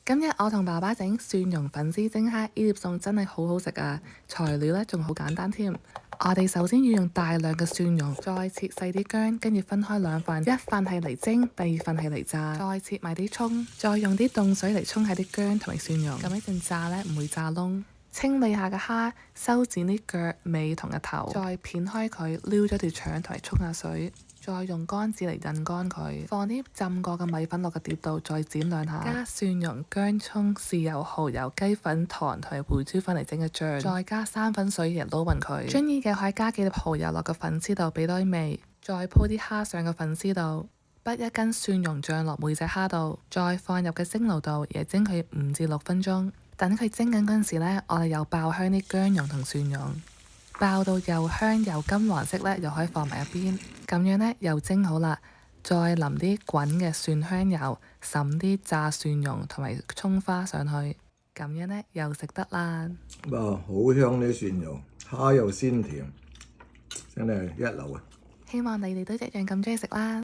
今日我同爸爸整蒜蓉粉絲蒸蝦，呢碟餸真係好好食啊！材料呢仲好簡單添。我哋首先要用大量嘅蒜蓉，再切細啲薑，跟住分開兩份，一份係嚟蒸，第二份係嚟炸。再切埋啲葱，再用啲凍水嚟沖下啲薑同埋蒜蓉，咁一陣炸呢唔會炸燶。清理下嘅蝦，修剪啲腳、尾同個頭，再片開佢，撩咗條腸同埋沖下水。再用乾紙嚟印乾佢，放啲浸過嘅米粉落個碟度，再剪兩下，加蒜蓉、薑葱、豉油、蠔油、雞粉、糖同埋胡椒粉嚟整個醬，再加生粉水嚟撈勻佢。鍾意嘅可以加幾粒蠔油落個粉絲度，俾多啲味。再鋪啲蝦上個粉絲度，滗一斤蒜蓉醬落每隻蝦度，再放入個蒸爐度，嘢蒸佢5至6分鐘。等佢蒸緊嗰陣時呢，我哋又爆香啲薑蓉同蒜蓉。爆到又香又金黃色呢，又可以放埋一邊。咁樣呢，又蒸好啦，再淋啲滾嘅蒜香油，滲啲炸蒜蓉同埋葱花上去，咁樣呢，又食得啦。哇！好香啲蒜蓉，蝦又鮮甜，真係一流啊！希望你哋都一樣咁鍾意食啦〜